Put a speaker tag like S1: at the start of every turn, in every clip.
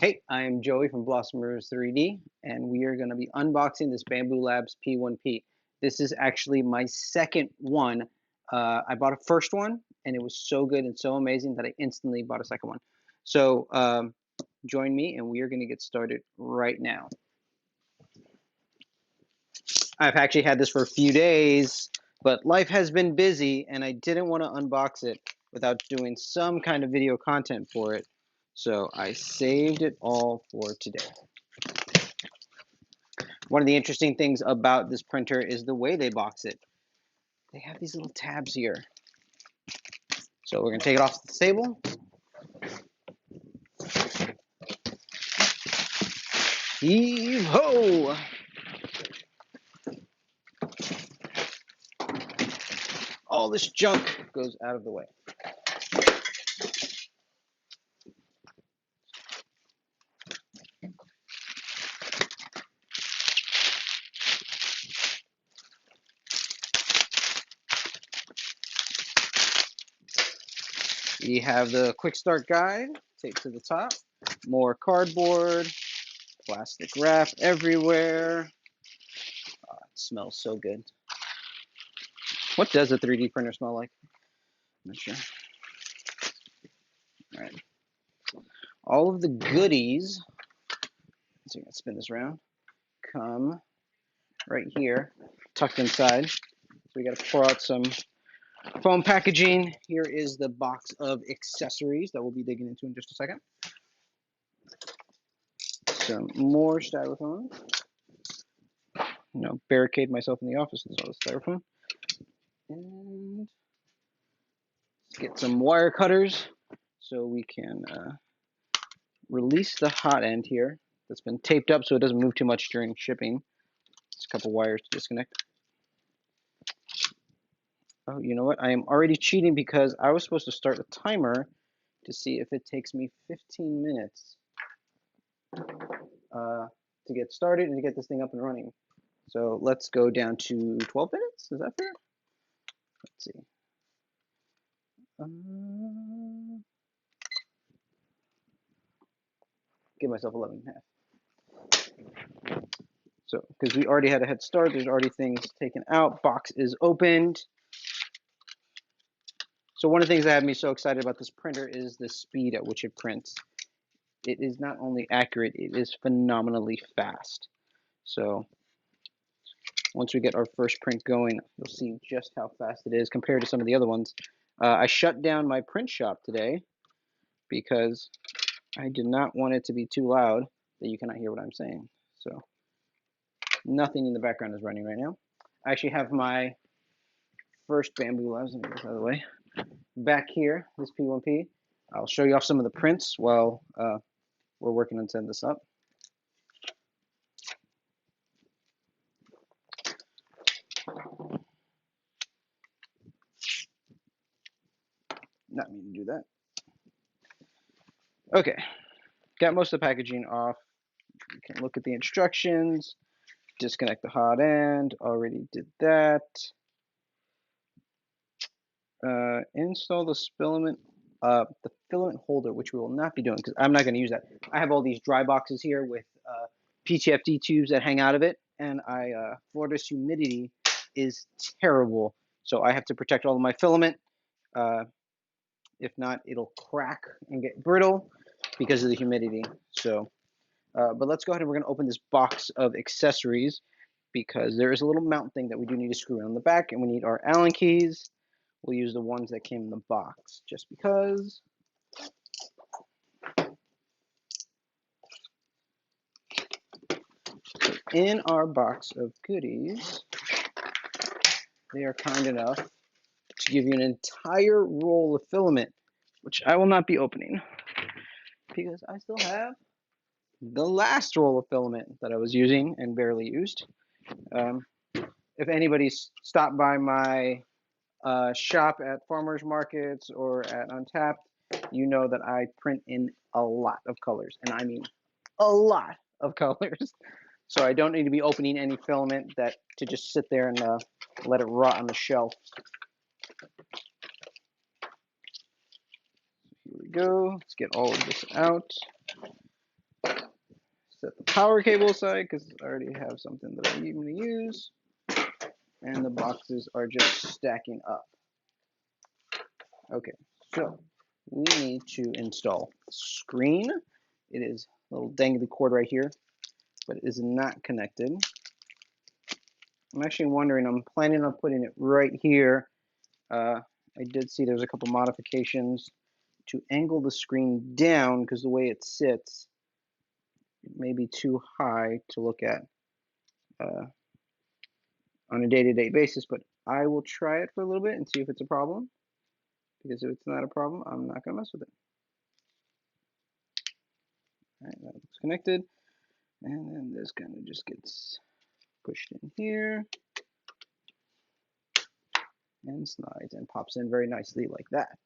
S1: Hey, I'm Joey from Blossomers 3D, and we are going to be unboxing this Bambu Labs P1P. This is actually my second one. I bought a first one, and it was so good and so amazing that I instantly bought a second one. So join me, and we are going to get started right now. I've actually had this for a few days, but life has been busy, and I didn't want to unbox it without doing some kind of video content for it. So I saved it all for today. One of the interesting things about this printer is the way they box it. They have these little tabs here. So we're going to take it off the table. Heave ho! All this junk goes out of the way. We have the quick start guide taped to the top. More cardboard, plastic wrap everywhere. Oh, it smells so good. What does a 3D printer smell like? I'm not sure. All right. All of the goodies, so I'm going to spin this around, come right here, tucked inside. So we got to pour out some foam packaging. Here is the box of accessories that we'll be digging into in just a second. Some more styrofoam. Barricade myself in the office with all the styrofoam. And get some wire cutters so we can release the hot end here that's been taped up so it doesn't move too much during shipping. Just a couple wires to disconnect. Oh, you know what? I am already cheating because I was supposed to start a timer to see if it takes me 15 minutes to get started and to get this thing up and running. So let's go down to 12 minutes. Is that fair? Let's see. Give myself 11 and a half. So, because we already had a head start, there's already things taken out. Box is opened. So one of the things that had me so excited about this printer is the speed at which it prints. It is not only accurate, it is phenomenally fast. So once we get our first print going, you'll see just how fast it is compared to some of the other ones. I shut down my print shop today because I did not want it to be too loud that you cannot hear what I'm saying. So nothing in the background is running right now. I actually have my first Bambu Labs, let me get this out of the way, back here, this P1P. I'll show you off some of the prints while we're working on setting this up. Not mean to do that. Okay, got most of the packaging off. You can look at the instructions. Disconnect the hot end. Already did that. Install the filament holder, which we will not be doing because I'm not going to use that. I have all these dry boxes here with PTFD tubes that hang out of it, and Florida's humidity is terrible, so I have to protect all of my filament. If not, it'll crack and get brittle because of the humidity. So, but let's go ahead and we're going to open this box of accessories because there is a little mount thing that we do need to screw on the back, and we need our Allen keys. We'll use the ones that came in the box just because. In our box of goodies, they are kind enough to give you an entire roll of filament, which I will not be opening because I still have the last roll of filament that I was using and barely used. If anybody's stopped by my shop at farmers markets or at Untapped, you know that I print in a lot of colors, and I mean a lot of colors. So I don't need to be opening any filament to just sit there and let it rot on the shelf. Here we go. Let's get all of this out. set the power cable aside because I already have something that I'm going to use. And the boxes are just stacking up. Okay, so we need to install the screen. It is a little dangly cord right here, but it is not connected. I'm actually wondering, I'm planning on putting it right here. I did see there's a couple modifications to angle the screen down because the way it sits, it may be too high to look at on a day-to-day basis, but I will try it for a little bit and see if it's a problem, because if it's not a problem, I'm not going to mess with it. All right, that looks connected, and then this kind of just gets pushed in here and slides and pops in very nicely like that.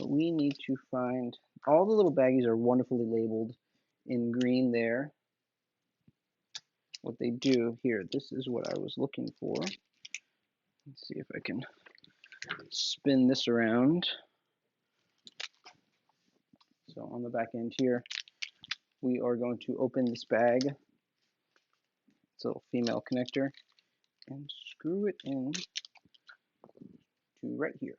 S1: We need to find, all the little baggies are wonderfully labeled in green there. What they do here, this is what I was looking for. Let's see if I can spin this around. So on the back end here, we are going to open this bag. It's a little female connector, and screw it in to right here.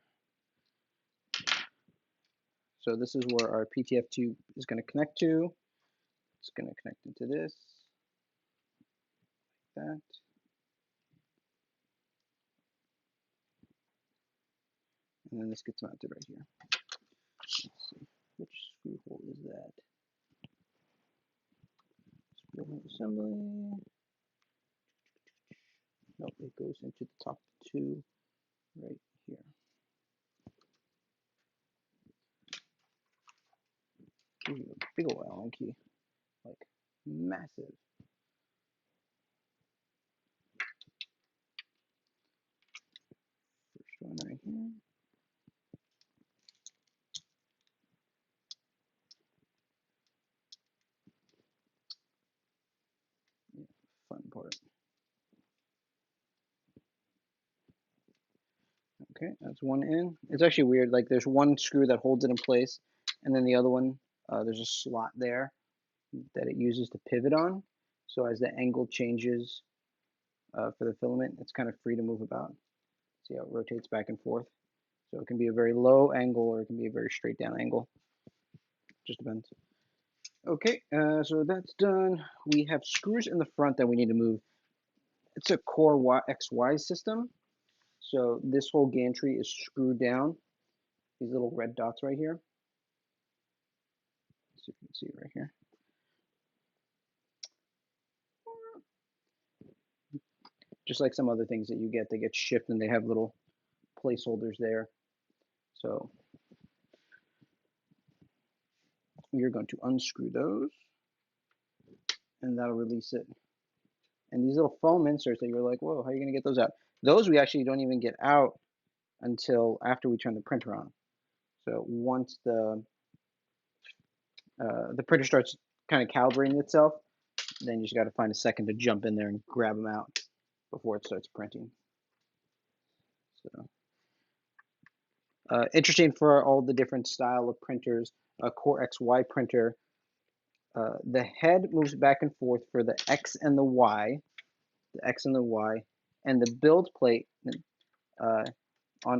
S1: So this is where our PTF tube is going to connect to. It's going to connect into this, like that. And then this gets mounted right here. Let's see, which screw hole is that? Screw hole assembly. Nope, it goes into the top two right here. Ooh, a big old Allen key, like massive. First one right here. Yeah, fun part. Okay, that's one in. It's actually weird. Like there's one screw that holds it in place, and then the other one, there's a slot there that it uses to pivot on. So as the angle changes for the filament, it's kind of free to move about. See how it rotates back and forth. So it can be a very low angle or it can be a very straight down angle. Just depends. Okay, so that's done. We have screws in the front that we need to move. It's a core XY system. So this whole gantry is screwed down. These little red dots right here. Let's see if you can see it right here. Just like some other things that you get, they get shipped and they have little placeholders there. So we are going to unscrew those, and that'll release it. And these little foam inserts that you're like, whoa, how are you going to get those out? Those we actually don't even get out until after we turn the printer on. So once the printer starts kind of calibrating itself, then you just got to find a second to jump in there and grab them out before it starts printing. So interesting for all the different style of printers. A Core XY printer, the head moves back and forth for the X and the Y, and the build plate on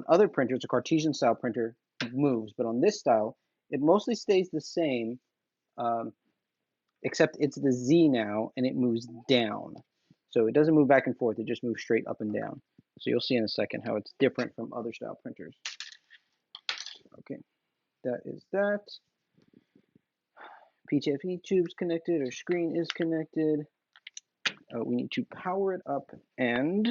S1: other printers, a Cartesian style printer, moves, but on this style, it mostly stays the same, except it's the Z now, and it moves down. So it doesn't move back and forth, it just moves straight up and down. So you'll see in a second how it's different from other style printers. Okay, that is that. PTFE tube's connected, our screen is connected. We need to power it up and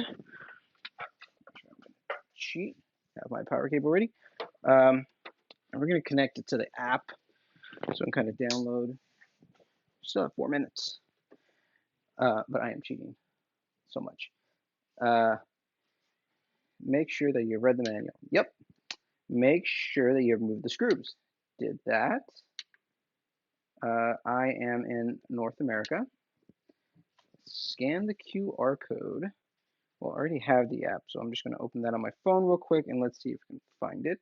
S1: cheat. Have my power cable ready. And we're going to connect it to the app so I can kind of download. Still have 4 minutes, but I am cheating so much. Make sure that you read the manual. Yep. Make sure that you remove the screws. Did that. I am in North America. Scan the QR code. Well, I already have the app, so I'm just going to open that on my phone real quick and let's see if we can find it.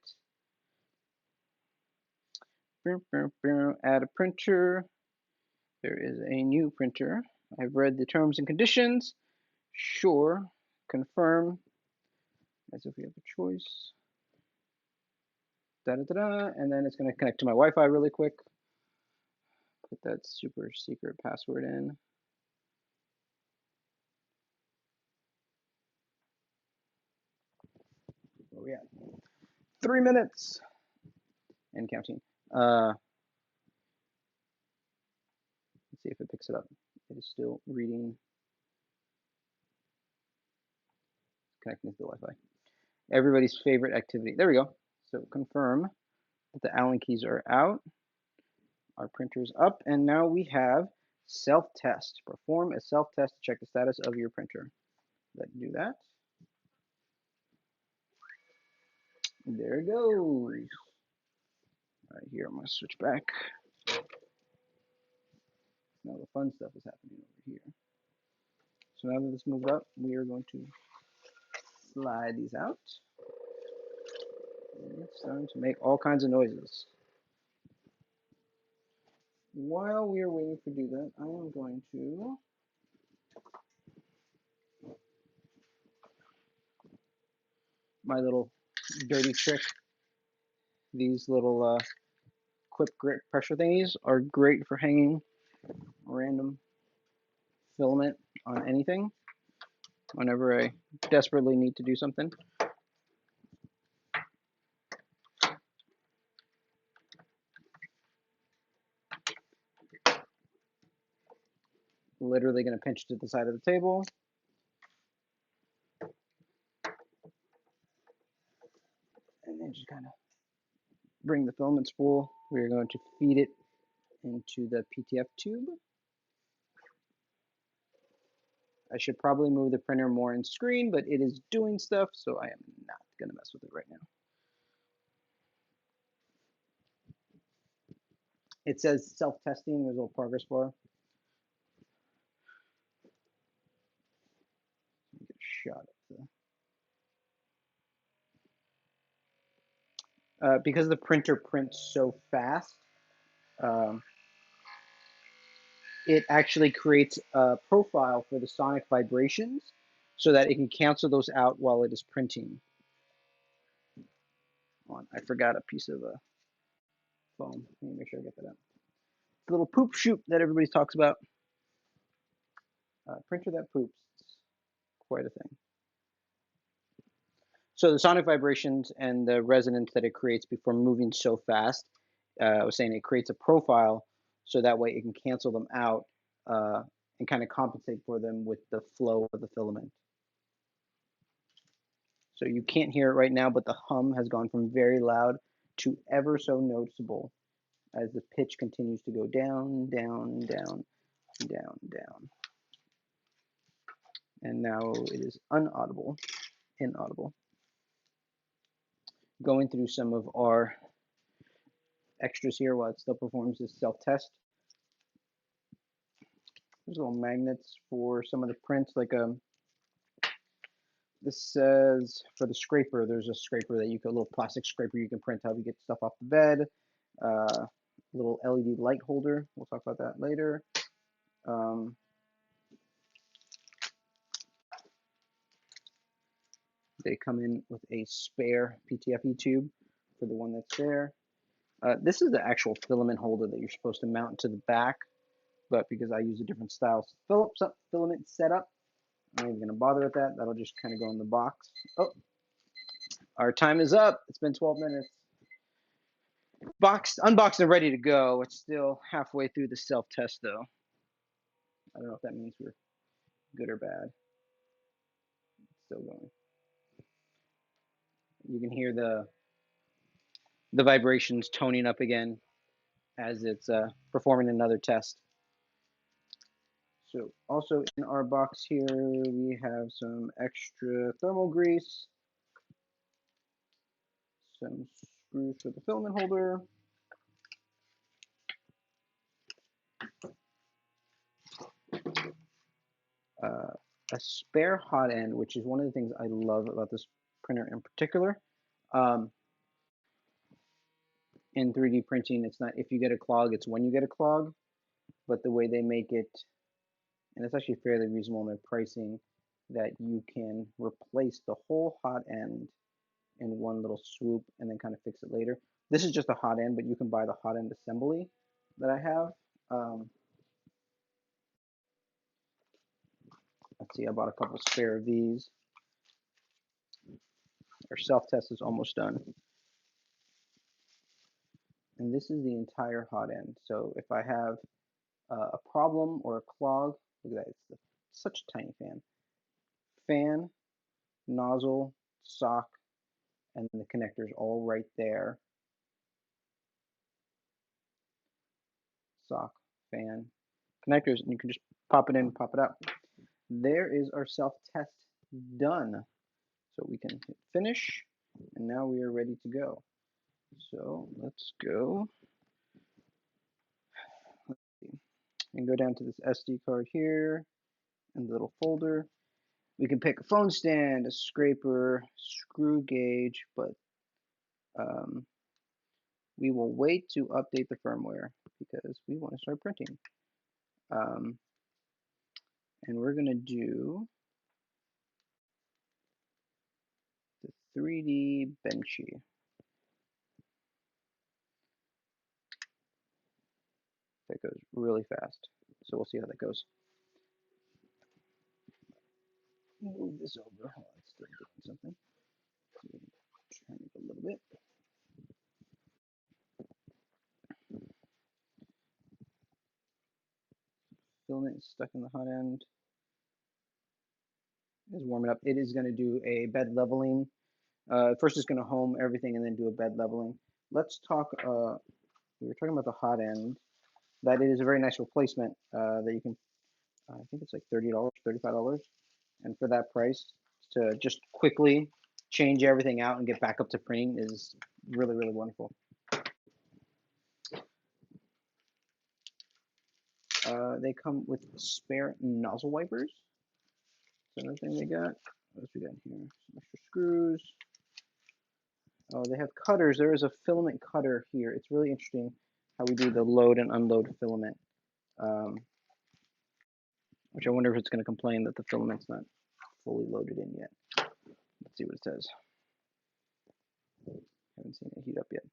S1: Add a printer. There is a new printer. I've read the terms and conditions. Sure. Confirm. As if we have a choice. Da da da da. And then it's going to connect to my Wi-Fi really quick. Put that super secret password in. Where we at? 3 minutes and counting. Let's see if it picks it up. It is still reading. Connecting to the Wi-Fi. Everybody's favorite activity. There we go. So confirm that the Allen keys are out. Our printer's up, and now we have self-test. Perform a self-test to check the status of your printer. Let's do that. There it goes. All right, here I'm going to switch back. Now the fun stuff is happening over here. So now that this moved up, we are going to slide these out. And it's starting to make all kinds of noises. While we are waiting to do that, I am going to my little dirty trick. These little quick grip pressure thingies are great for hanging random filament on anything whenever I desperately need to do something. Literally going to pinch it to the side of the table. And then just kind of bring the filament spool. We're going to feed it into the PTF tube. I should probably move the printer more in screen, but it is doing stuff, so I am not going to mess with it right now. It says self-testing. There's a little progress bar. Get a shot of the... because the printer prints so fast, it actually creates a profile for the sonic vibrations so that it can cancel those out while it is printing. I forgot a piece of foam. Let me make sure I get that out. The little poop chute that everybody talks about. Printer that poops. It's quite a thing. So the sonic vibrations and the resonance that it creates before moving so fast, I was saying it creates a profile so that way it can cancel them out and kind of compensate for them with the flow of the filament. So you can't hear it right now, but the hum has gone from very loud to ever so noticeable as the pitch continues to go down, down, down, down, down. And now it is inaudible. Going through some of our extras here while it still performs this self-test. There's little magnets for some of the prints, like this says for the scraper, there's a scraper that you can, a little plastic scraper you can print out to get stuff off the bed. Little LED light holder, we'll talk about that later. They come in with a spare PTFE tube for the one that's there. This is the actual filament holder that you're supposed to mount to the back, but because I use a different style filament setup, I'm not even going to bother with that. That'll just kind of go in the box. Oh, our time is up. It's been 12 minutes. Unboxed and ready to go. It's still halfway through the self-test, though. I don't know if that means we're good or bad. It's still going. You can hear the vibrations toning up again as it's performing another test. So also in our box here, we have some extra thermal grease, some screws for the filament holder, a spare hot end, which is one of the things I love about this printer in particular. in 3D printing, it's not if you get a clog, it's when you get a clog. But the way they make it, and it's actually fairly reasonable in their pricing, that you can replace the whole hot end in one little swoop and then kind of fix it later. This is just a hot end, but you can buy the hot end assembly that I have. Let's see, I bought a couple spare of these. Our self-test is almost done. And this is the entire hot end. So if I have a problem or a clog, look at that, it's such a tiny fan. Fan, nozzle, sock, and the connectors all right there. Sock, fan, connectors, and you can just pop it in, pop it out. There is our self-test done. So we can hit finish, and now we are ready to go. So let's go. Let's see. And go down to this SD card here, and the little folder. We can pick a phone stand, a scraper, screw gauge, but we will wait to update the firmware because we want to start printing. And we're going to do the 3D Benchy. That goes really fast. So we'll see how that goes. Move this over. Oh, it's still doing something. Turn it a little bit. Filament is stuck in the hot end. It's warming up. It is going to do a bed leveling. First, it's going to home everything and then do a bed leveling. Let's talk. We were talking about the hot end. That is a very nice replacement that you can. I think it's like $30, $35, and for that price, to just quickly change everything out and get back up to printing is really, really wonderful. They come with spare nozzle wipers. That's another thing they got. What else we got here? Some extra screws. Oh, they have cutters. There is a filament cutter here. It's really interesting how we do the load and unload filament. Which I wonder if it's going to complain that the filament's not fully loaded in yet. Let's see what it says. Haven't seen it heat up yet.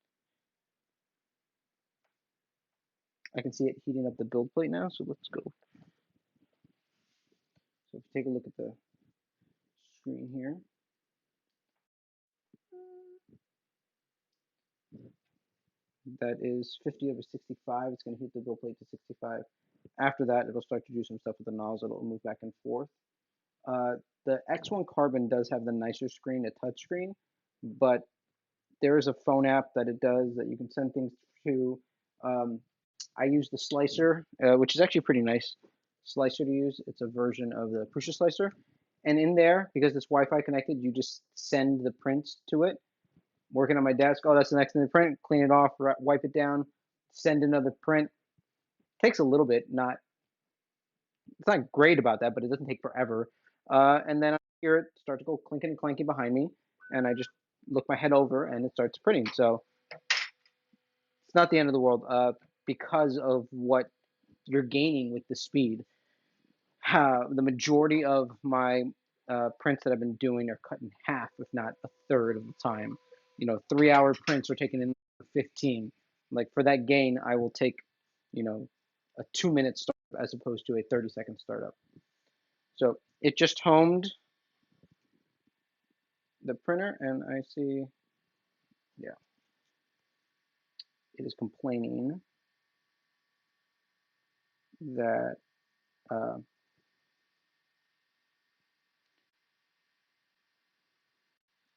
S1: I can see it heating up the build plate now, so let's go. So if you take a look at the screen here, that is 50 over 65. It's going to heat the build plate to 65. After that, it'll start to do some stuff with the nozzle. It'll move back and forth. The X1 Carbon does have the nicer screen, a touch screen, but there is a phone app that it does that you can send things to. I use the slicer, which is actually pretty nice slicer to use. It's a version of the Prusa slicer. And in there, because it's Wi-Fi connected, you just send the prints to it. Working on my desk, oh, that's the next thing to print. Clean it off, wipe it down, send another print. Takes a little bit, it's not great about that, but it doesn't take forever. And then I hear it start to go clinking and clanking behind me, and I just look my head over, and it starts printing. So it's not the end of the world because of what you're gaining with the speed. The majority of my prints that I've been doing are cut in half, if not a third of the time. 3-hour prints are taken in 15. Like for that gain, I will take, a 2-minute startup as opposed to a 30-second startup. So it just homed the printer, and I see, yeah, it is complaining that I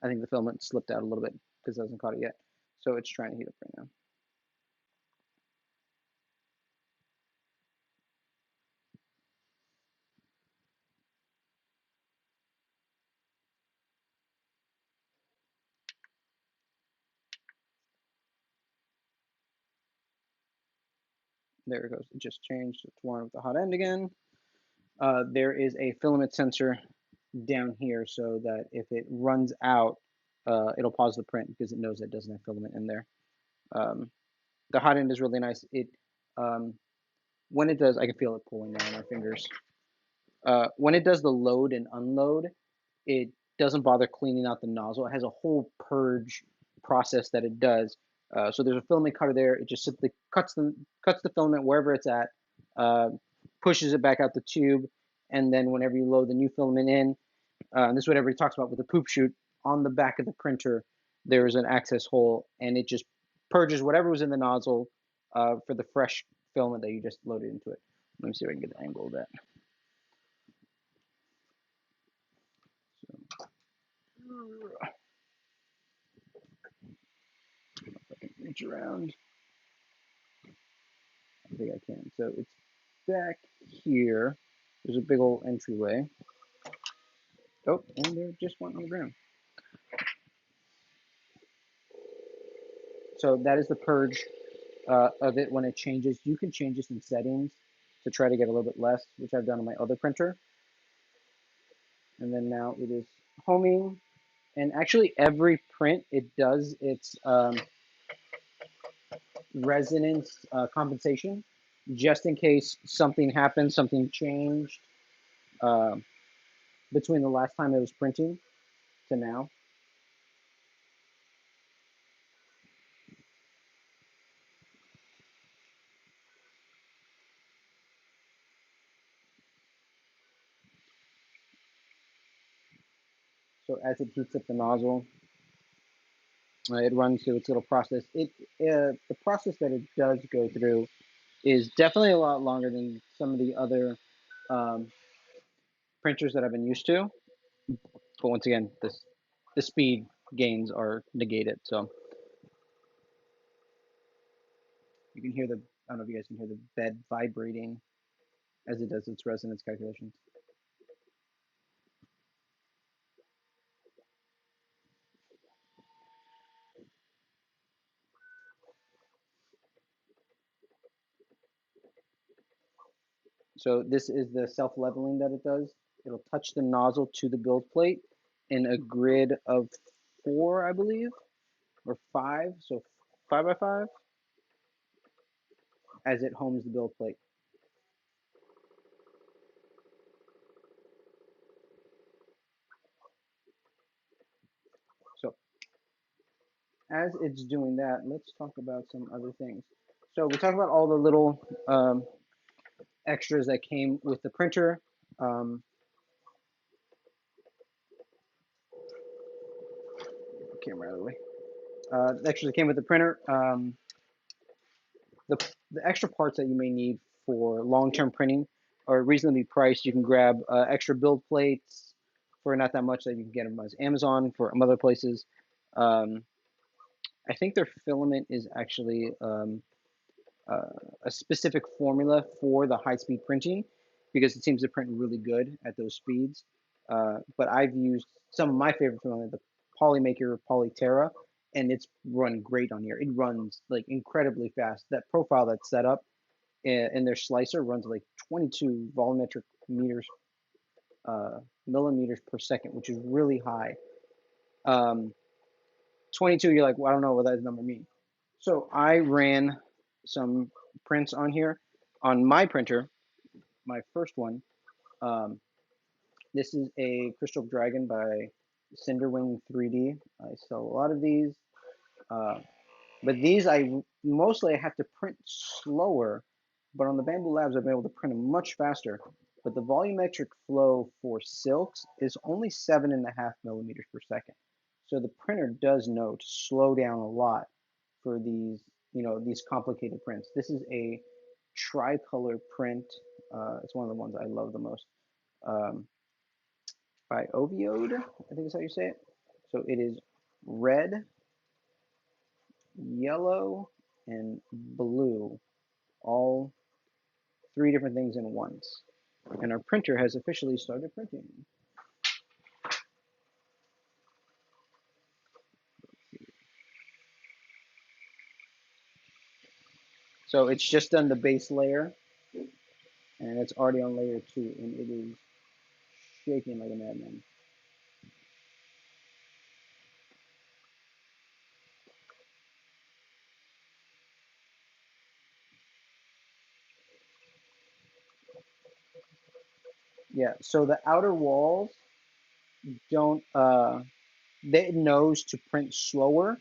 S1: think the filament slipped out a little bit because it hasn't caught it yet. So it's trying to heat up right now. There it goes. It just changed. It's warm with the hot end again. There is a filament sensor down here so that if it runs out, it'll pause the print because it knows it doesn't have filament in there. Um, the hot end is really nice. It um, when it does, I can feel it pulling down my fingers. When it does the load and unload, it doesn't bother cleaning out the nozzle. It has a whole purge process that it does. So there's a filament cutter there. It just simply cuts the filament wherever it's at, uh, pushes it back out the tube, and then whenever you load the new filament in, and this is what everybody talks about with the poop chute, on the back of the printer, there is an access hole, and it just purges whatever was in the nozzle for the fresh filament that you just loaded into it. Let me see if I can get the angle of that. So, reach around. I think I can. So it's back here. There's a big old entryway. Oh, and there just went on the ground. So that is the purge of it when it changes. You can change this in settings to try to get a little bit less, which I've done on my other printer. And then now it is homing. And actually every print, it does its resonance compensation, just in case something happened, something changed uh, between the last time it was printing to now. So as it heats up the nozzle, it runs through its little process. The process that it does go through is definitely a lot longer than some of the other um, printers that I've been used to. But once again, the speed gains are negated. So you can hear I don't know if you guys can hear the bed vibrating as it does its resonance calculations. So this is the self-leveling that it does. It'll touch the nozzle to the build plate in a grid of 4, I believe, or 5. So 5 by 5 as it homes the build plate. So as it's doing that, let's talk about some other things. So we talked about all the little extras that came with the printer. Camera out of the way. The extras that came with the printer. The, the extra parts that you may need for long-term printing are reasonably priced. You can grab extra build plates for not that much that you can get them as Amazon for other places. Um, I think their filament is actually uh, a specific formula for the high-speed printing because it seems to print really good at those speeds. But I've used some of my favorite filament, the Polymaker Polyterra, and it's run great on here. It runs like incredibly fast. That profile that's set up in their slicer runs like 22 volumetric meters, millimeters per second, which is really high. Um, 22, you're like, well, I don't know what that number means. So I ran some prints on here on my printer, my first one. Um, this is a Crystal Dragon by Cinderwing 3D. I sell a lot of these, uh, but these I have to print slower. But on the Bambu Labs, I've been able to print them much faster. But the volumetric flow for silks is only 7.5 millimeters per second. So the printer does know to slow down a lot for these, these complicated prints. This is a tricolor print. It's one of the ones I love the most. Um, by Oviode, I think is how you say it. So it is red, yellow, and blue, all 3 different things in once. And our printer has officially started printing. So it's just done the base layer, and it's already on layer 2, and it is shaking like a madman. Yeah, so the outer walls don't it knows to print slower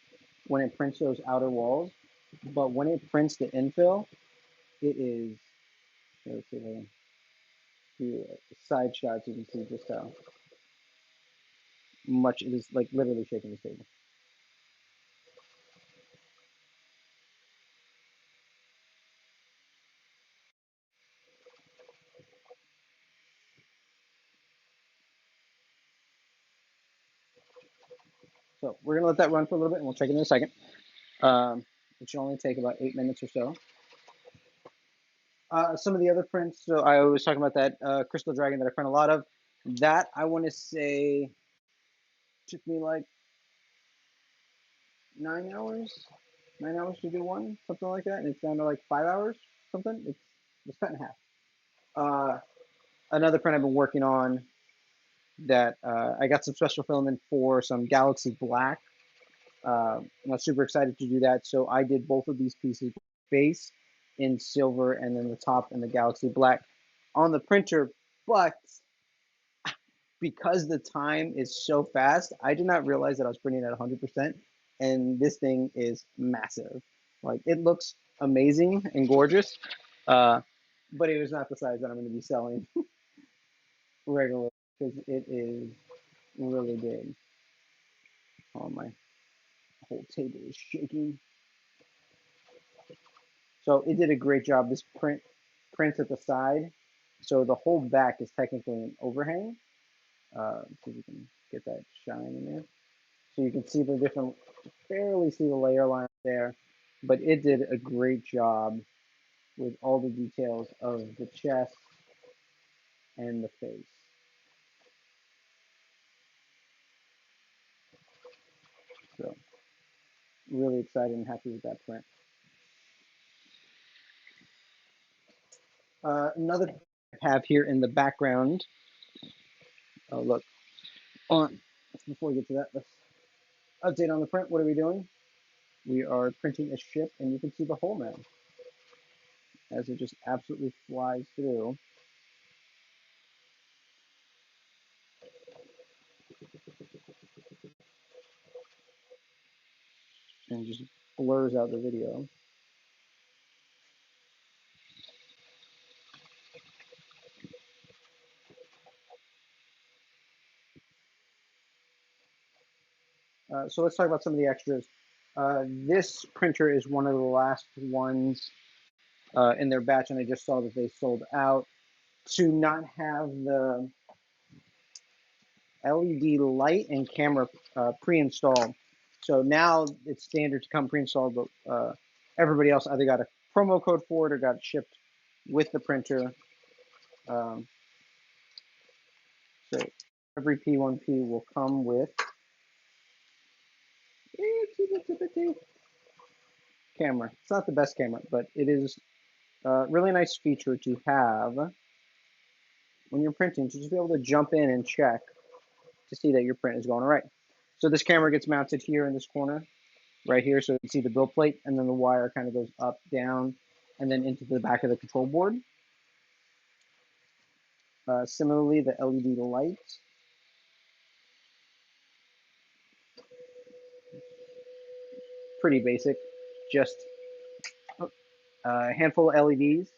S1: when it prints those outer walls, but when it prints the infill, it is, let's see if I can do side shots, you can see just how much it is like literally shaking the table. So we're gonna let that run for a little bit and we'll check it in a second. It should only take about 8 minutes or so. Some of the other prints, so I was talking about that Crystal Dragon that I print a lot of. That I want to say took me like 9 hours, 9 hours to do one, something like that, and it's down to like 5 hours, something. It's cut in half. Another print I've been working on that I got some special filament for some Galaxy Black. I'm super excited to do that. So I did both of these pieces, base in silver and then the top in the Galaxy Black on the printer. But because the time is so fast, I did not realize that I was printing at 100%. And this thing is massive. Like it looks amazing and gorgeous, uh, but it was not the size that I'm going to be selling regularly because it is really big. Oh, my whole table is shaking. So it did a great job. This prints at the side, so the whole back is technically an overhang. See if you can get that shine in there. So you can see the different, barely see the layer line there, but it did a great job with all the details of the chest and the face. So really excited and happy with that print. Another I have here in the background. Oh look, on before we get to that, let's update on the print. What are we doing? We are printing a ship, and you can see the hole now as it just absolutely flies through and just blurs out the video. So let's talk about some of the extras. This printer is one of the last ones in their batch, and I just saw that they sold out. To not have the LED light and camera pre-installed. So now it's standard to come pre-installed, but everybody else either got a promo code for it or got it shipped with the printer. Um, so every P1P will come with camera. It's not the best camera, but it is a really nice feature to have when you're printing, to just be able to jump in and check to see that your print is going all right. So this camera gets mounted here in this corner, right here, so you can see the build plate, and then the wire kind of goes up, down, and then into the back of the control board. Similarly, the LED light, pretty basic, just a handful of LEDs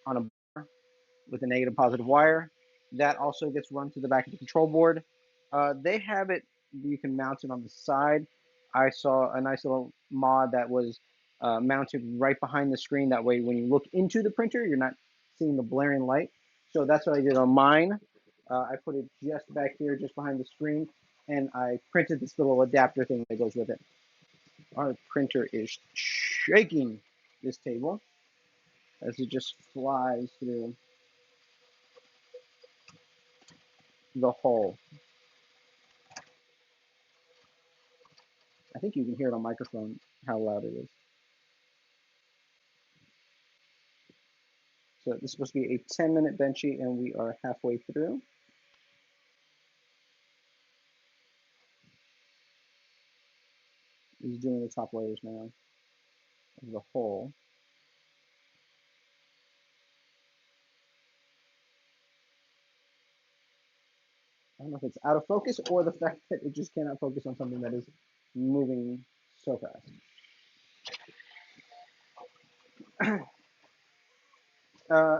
S1: on a bar with a negative positive wire. That also gets run to the back of the control board. They have it, you can mount it on the side. I saw a nice little mod that was mounted right behind the screen. That way, when you look into the printer, you're not seeing the blaring light. So that's what I did on mine. I put it just back here, just behind the screen, and I printed this little adapter thing that goes with it. Our printer is shaking this table as it just flies through the hole. I think you can hear it on microphone how loud it is. So this is supposed to be a 10-minute benchy, and we are halfway through. He's doing the top layers now of the hole. I don't know if it's out of focus or the fact that it just cannot focus on something that is moving so fast.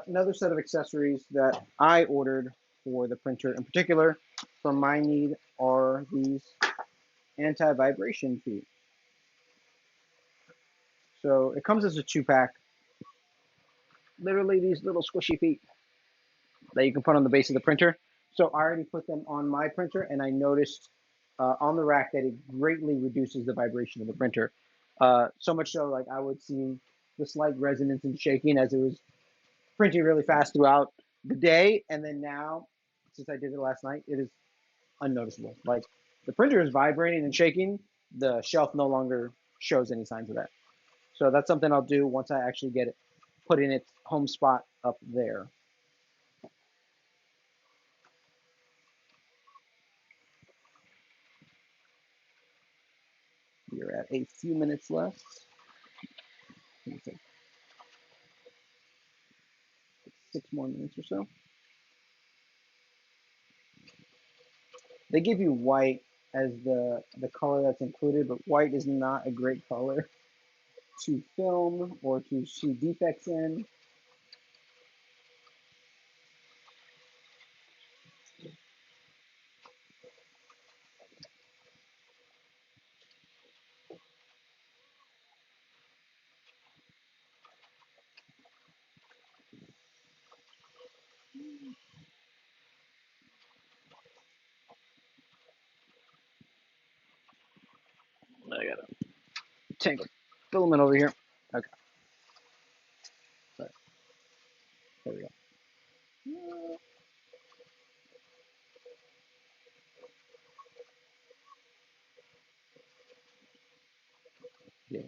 S1: Another set of accessories that I ordered for the printer in particular for my need are these anti-vibration feet. So it comes as a 2-pack. Literally these little squishy feet that you can put on the base of the printer. So I already put them on my printer, and I noticed on the rack that it greatly reduces the vibration of the printer. So much so, like I would see the slight resonance and shaking as it was printing really fast throughout the day, and then now, since I did it last night, it is unnoticeable. Like the printer is vibrating and shaking, the shelf no longer shows any signs of that. So that's something I'll do once I actually get it put in its home spot up there. We're at a few minutes left. 6 more minutes or so. They give you white as the color that's included, but white is not a great color to film or to see defects in. I got a tangled filament over here. Okay, sorry. There we go. Yeah.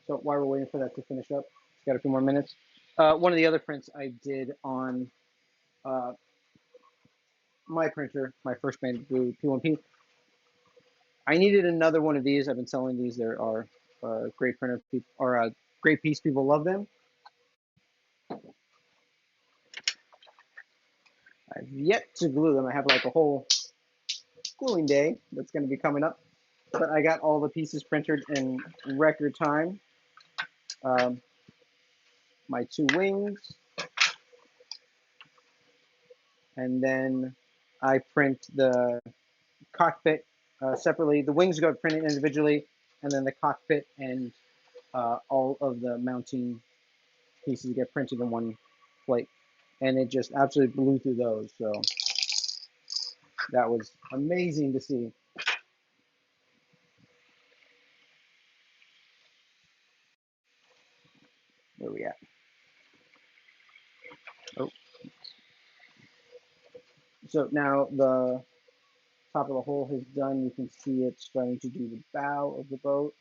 S1: So while we're waiting for that to finish up, it's got a few more minutes. One of the other prints I did on uh, my printer, my first Bambu P1P, I needed another one of these. I've been selling these. There are great printer people or great piece. People love them. I've yet to glue them. I have like a whole gluing day that's going to be coming up. But I got all the pieces printed in record time. Um, my two wings, and then I print the cockpit separately. The wings go printed individually, and then the cockpit and all of the mounting pieces get printed in one plate. And it just absolutely blew through those. So that was amazing to see. Where we at? Oh, so now the top of the hull is done. You can see it starting to do the bow of the boat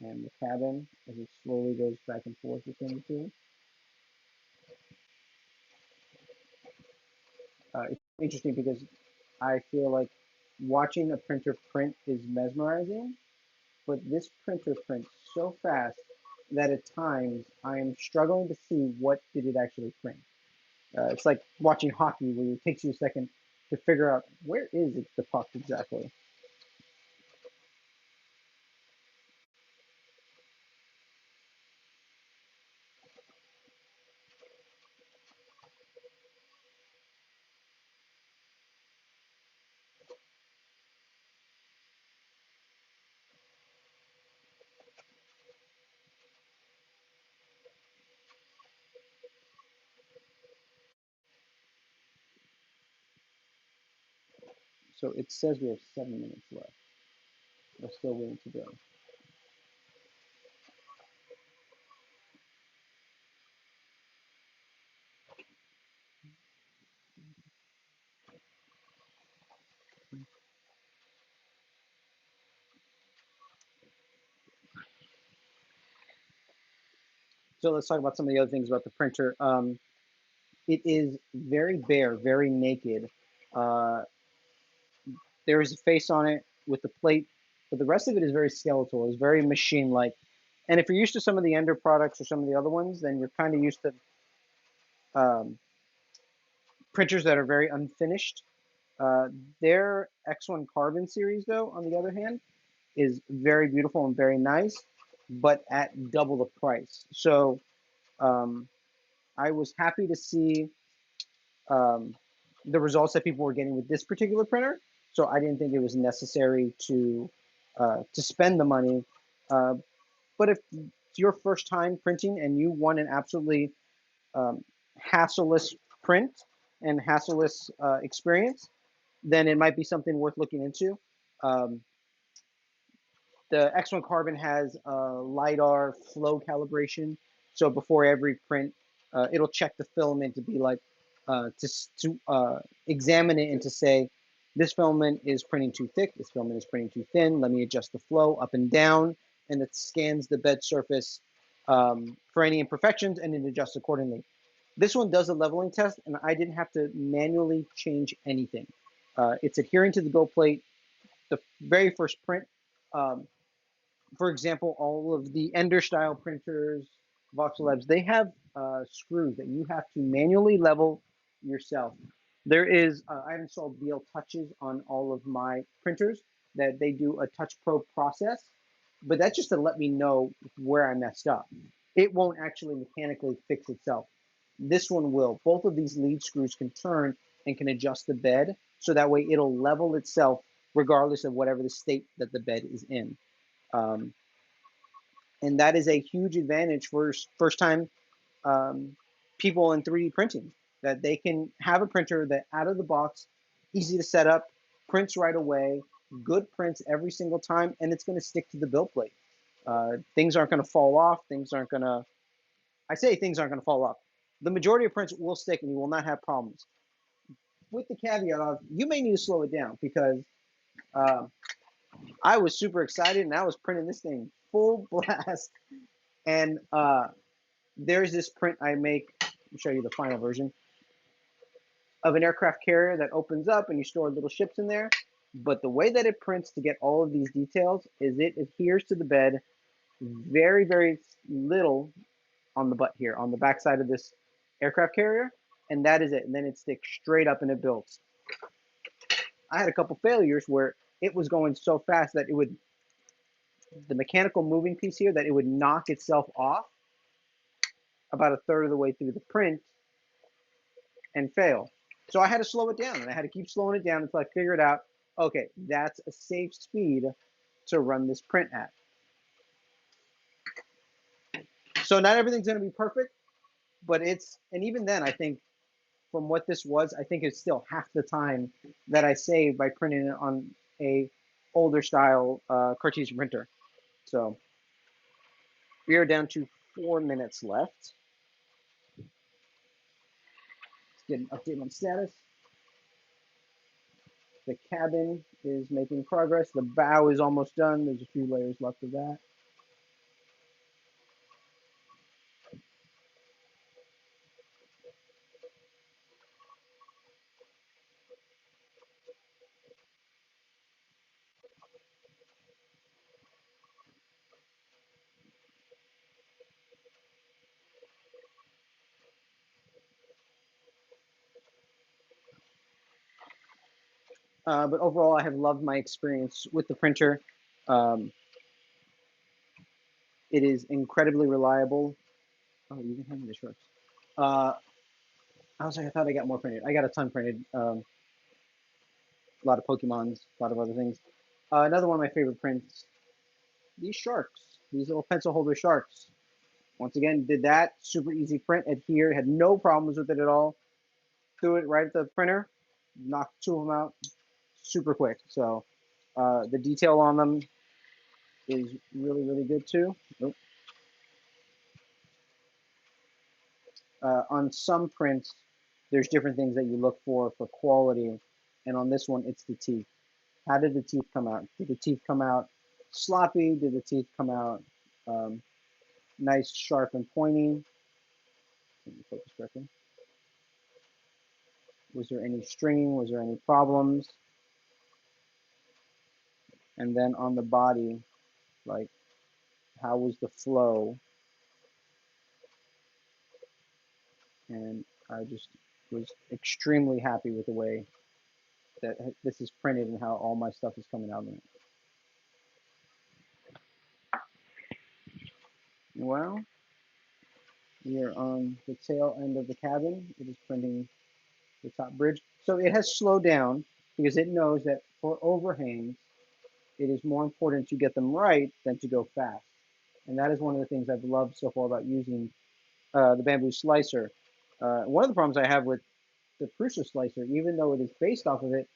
S1: and the cabin as it slowly goes back and forth between the two. It's interesting because I feel like watching a printer print is mesmerizing, but this printer prints so fast that at times I am struggling to see what did it actually print. It's like watching hockey where it takes you a second to figure out where is it the puck exactly. So it says we have 7 minutes left. We're still waiting to go. So let's talk about some of the other things about the printer. It is very bare, very naked. Uh, there is a face on it with the plate, but the rest of it is very skeletal. It's very machine-like. And if you're used to some of the Ender products or some of the other ones, then you're kind of used to printers that are very unfinished. Uh, their X1 Carbon series, though, on the other hand, is very beautiful and very nice, but at double the price. So um, I was happy to see um, the results that people were getting with this particular printer. So I didn't think it was necessary to spend the money. Uh, but if it's your first time printing and you want an absolutely um, hassleless print and hassleless experience, then it might be something worth looking into. Um, the X1 Carbon has LiDAR flow calibration. So before every print, it'll check the filament to be like, to examine it and to say, this filament is printing too thick, this filament is printing too thin, let me adjust the flow up and down, and it scans the bed surface for any imperfections and it adjusts accordingly. This one does a leveling test, and I didn't have to manually change anything. It's adhering to the build plate. The very first print, um, for example, all of the Ender style printers, Voxel Labs, they have screws that you have to manually level yourself. There is, I've installed VL touches on all of my printers that they do a touch probe process, but that's just to let me know where I messed up. It won't actually mechanically fix itself. This one will. Both of these lead screws can turn and can adjust the bed so that way it'll level itself regardless of whatever the state that the bed is in. Um, and that is a huge advantage for first time um, people in 3D printing, that they can have a printer that out of the box, easy to set up, prints right away, good prints every single time, and it's going to stick to the build plate. Things aren't going to fall off. Things aren't going to, I say things aren't going to fall off. The majority of prints will stick and you will not have problems. With the caveat of, you may need to slow it down because uh, I was super excited and I was printing this thing full blast. And there's this print I make. Let me show you the final version of an aircraft carrier that opens up and you store little ships in there. But the way that it prints to get all of these details is it adheres to the bed very, very little on the butt here, on the back side of this aircraft carrier, and that is it. And then it sticks straight up and it builds. I had a couple failures where it was going so fast that it would, the mechanical moving piece here, that it would knock itself off about a third of the way through the print and fail. So I had to slow it down, and I had to keep slowing it down until I figured out, okay, that's a safe speed to run this print at. So not everything's going to be perfect, but it's, and even then, I think from what this was, I think it's still half the time that I saved by printing it on a older style Cartesian printer. So we are down to 4 minutes left. Let's get an update on status. The cabin is making progress. The bow is almost done. There's a few layers left of that. But overall, I have loved my experience with the printer. Um, it is incredibly reliable. Oh, you can have the shorts. Uh, I was like, I thought I got more printed. I got a ton printed. A lot of Pokemons, a lot of other things. Another one of my favorite prints, these sharks, these little pencil holder sharks. Once again, did that super easy print, adhere, had no problems with it at all. Threw it right at the printer, knocked two of them out super quick. So the detail on them is really, really good too. Nope. On some prints, there's different things that you look for quality, and on this one, it's the teeth. How did the teeth come out? Did the teeth come out sloppy? Did the teeth come out um, nice, sharp, and pointy? Let me focus correctly. Was there any stringing? Was there any problems? And then on the body, like, how was the flow? And I just was extremely happy with the way that this is printed and how all my stuff is coming out of it. Well, we are on the tail end of the cabin. It is printing the top bridge. So it has slowed down because it knows that for overhangs, it is more important to get them right than to go fast. And that is one of the things I've loved so far about using the bamboo slicer. One of the problems I have with the Prusa slicer, even though it is based off of it,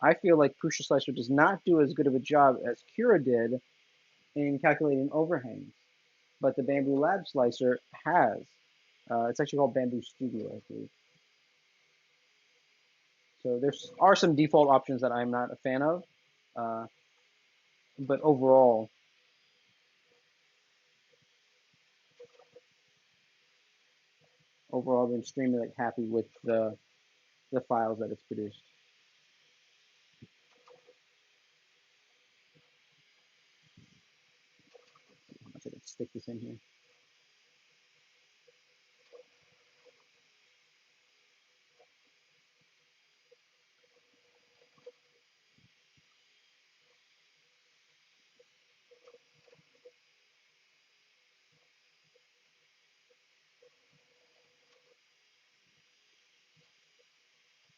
S1: I feel like Prusa slicer does not do as good of a job as Cura did in calculating overhangs. But the Bambu Lab slicer has. It's actually called Bamboo Studio, I believe. So there are some default options that I'm not a fan of, uh, but overall, I've been extremely happy with the files that it's produced. I should stick this in here.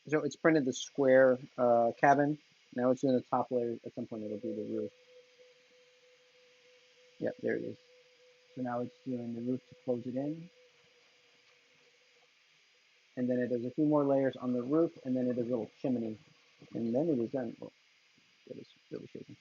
S1: So it's printed the square cabin. Now it's in the top layer. At some point, it'll do the roof. Yep, there it is. So now it's doing the roof to close it in. And then it does a few more layers on the roof, and then it does a little chimney. And then it is done. Oh, that is really shaking.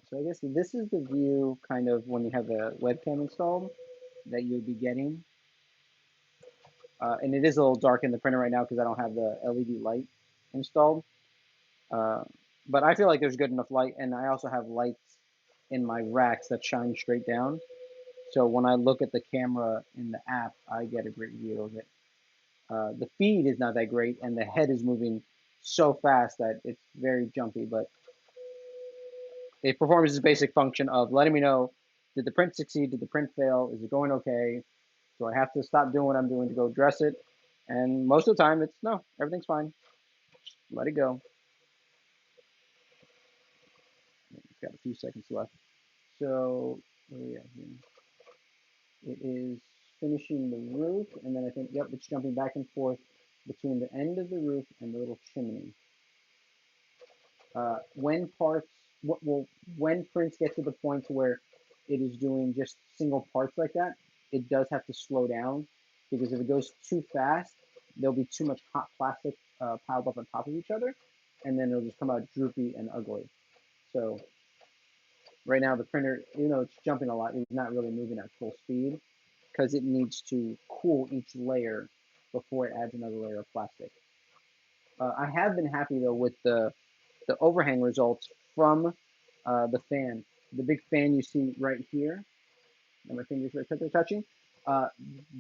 S1: So I guess this is the view kind of when you have the webcam installed that you'll be getting. And it is a little dark in the printer right now because I don't have the LED light installed. Uh, but I feel like there's good enough light, and I also have lights in my racks that shine straight down. So when I look at the camera in the app, I get a great view of it. The feed is not that great, and the head is moving so fast that it's very jumpy, but it performs its basic function of letting me know, did the print succeed? Did the print fail? Is it going okay? Do I have to stop doing what I'm doing to go dress it? And most of the time, it's no, everything's fine. Just let it go. It's got a few seconds left. So, where are we at here? It is finishing the roof, and then I think, yep, it's jumping back and forth between the end of the roof and the little chimney. When parts, well, when prints get to the point where it is doing just single parts like that, it does have to slow down because if it goes too fast, there'll be too much hot plastic piled up on top of each other, and then it'll just come out droopy and ugly. So right now the printer, even though it's jumping a lot, it's not really moving at full speed because it needs to cool each layer before it adds another layer of plastic. I have been happy though with the overhang results from the fan. The big fan you see right here, and my fingers right there touching, uh,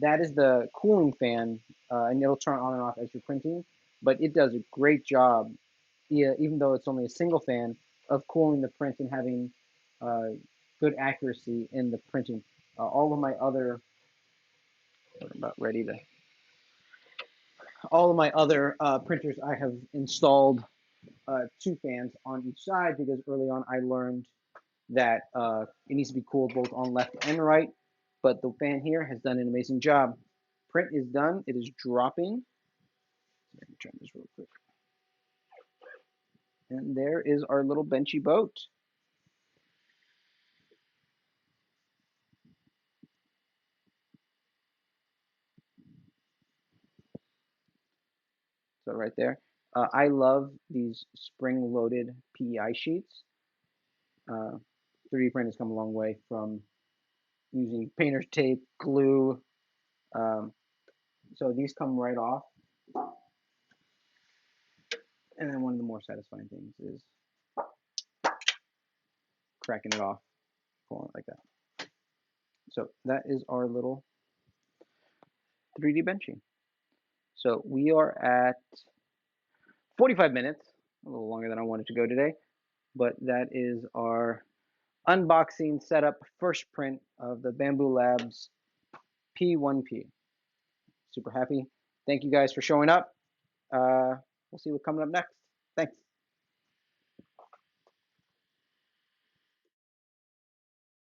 S1: that is the cooling fan, and it'll turn on and off as you're printing. But it does a great job, yeah, even though it's only a single fan, of cooling the print and having uh, good accuracy in the printing. All of my other, I'm about ready to, all of my other printers I have installed two fans on each side because early on I learned that it needs to be cooled both on left and right. But the fan here has done an amazing job. Print is done. It is dropping. Let me turn this real quick. And there is our little benchy boat. So right there. I love these spring-loaded PEI sheets. Uh, 3D print has come a long way from using painter's tape, glue. So these come right off. And then one of the more satisfying things is cracking it off, pulling it like that. So that is our little 3D benching. So we are at 45 minutes, a little longer than I wanted to go today, but that is our unboxing setup first print of the Bambu Labs P1P. Super happy. Thank you guys for showing up. We'll see what's coming up next. Thanks.